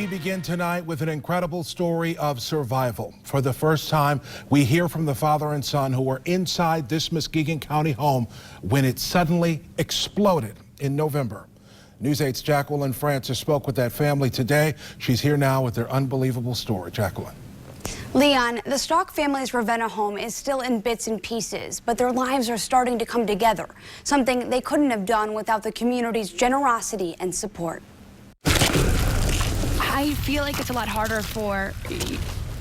We begin tonight with an incredible story of survival. For the first time, we hear from the father and son who were inside this Muskegon County home when it suddenly exploded in November. News 8's Jacqueline Francis spoke with that family today. She's here now with their unbelievable story. Jacqueline. Leon, the Stock family's Ravenna home is still in bits and pieces, but their lives are starting to come together, something they couldn't have done without the community's generosity and support. I feel like it's a lot harder for,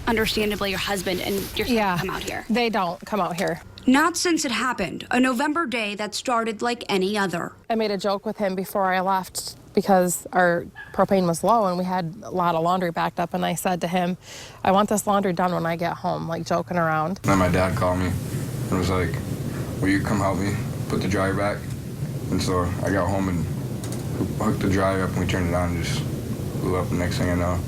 understandably, your husband and your son to come out here. They don't come out here. Not since it happened, a November day that started like any other. I made a joke with him before I left because our propane was low and we had a lot of laundry backed up, and I said to him, I want this laundry done when I get home, like joking around. Then my dad called me and was like, will you come help me put the dryer back? And so I got home and hooked the dryer up and we turned it on and just blew up. The next thing I know,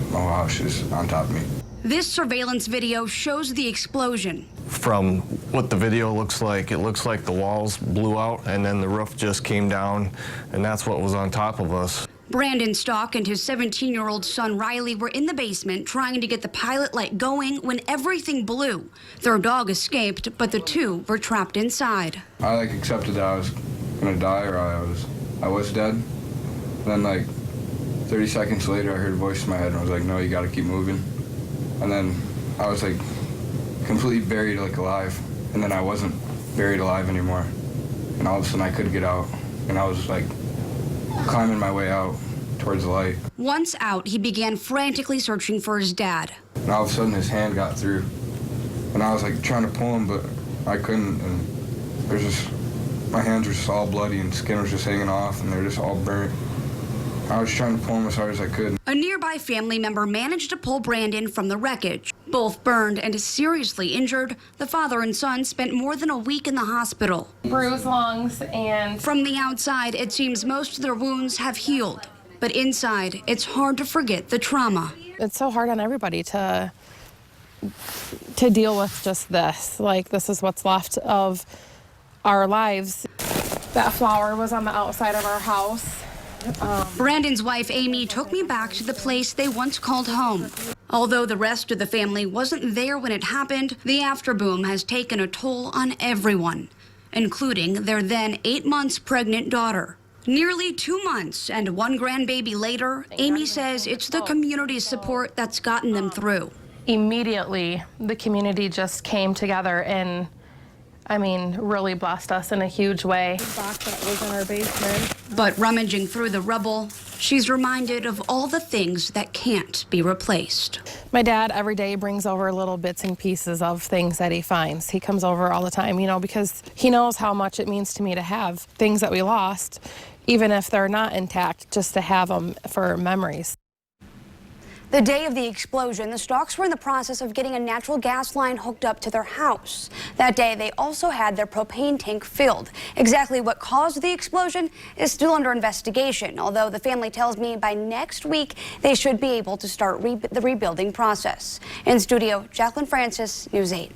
my whole house is on top of me. This surveillance video shows the explosion. From what the video looks like, it looks like the walls blew out and then the roof just came down, and that's what was on top of us. Brandon Stock and his 17-year-old son Riley were in the basement trying to get the pilot light going when everything blew. Their dog escaped, but the two were trapped inside. I accepted that I was gonna die or I was dead. Then 30 seconds later I heard a voice in my head and I was like, no, you gotta keep moving. And then I was completely buried alive, and then I wasn't buried alive anymore. And all of a sudden I could get out, and I was climbing my way out towards the light. Once out, he began frantically searching for his dad. And all of a sudden his hand got through, and I was trying to pull him, but I couldn't, and my hands were just all bloody and skin was just hanging off, and they're just all burnt. I was trying to pull him as hard as I could. A nearby family member managed to pull Brandon from the wreckage. Both burned and seriously injured, the father and son spent more than a week in the hospital. Bruised lungs and... From the outside, it seems most of their wounds have healed. But inside, it's hard to forget the trauma. It's so hard on everybody to deal with just this. This is what's left of our lives. That flower was on the outside of our house. Brandon's wife, Amy, took me back to the place they once called home. Although the rest of the family wasn't there when it happened, the afterboom has taken a toll on everyone, including their then 8 months pregnant daughter. Nearly 2 months and one grandbaby later, Amy says it's the community's support that's gotten them through. Immediately, the community just came together and really blessed us in a huge way. The box that was in our basement. But rummaging through the rubble, she's reminded of all the things that can't be replaced. My dad every day brings over little bits and pieces of things that he finds. He comes over all the time, because he knows how much it means to me to have things that we lost, even if they're not intact, just to have them for memories. The day of the explosion, the Stocks were in the process of getting a natural gas line hooked up to their house. That day, they also had their propane tank filled. Exactly what caused the explosion is still under investigation, although the family tells me by next week they should be able to start the rebuilding process. In studio, Jacqueline Francis, News 8.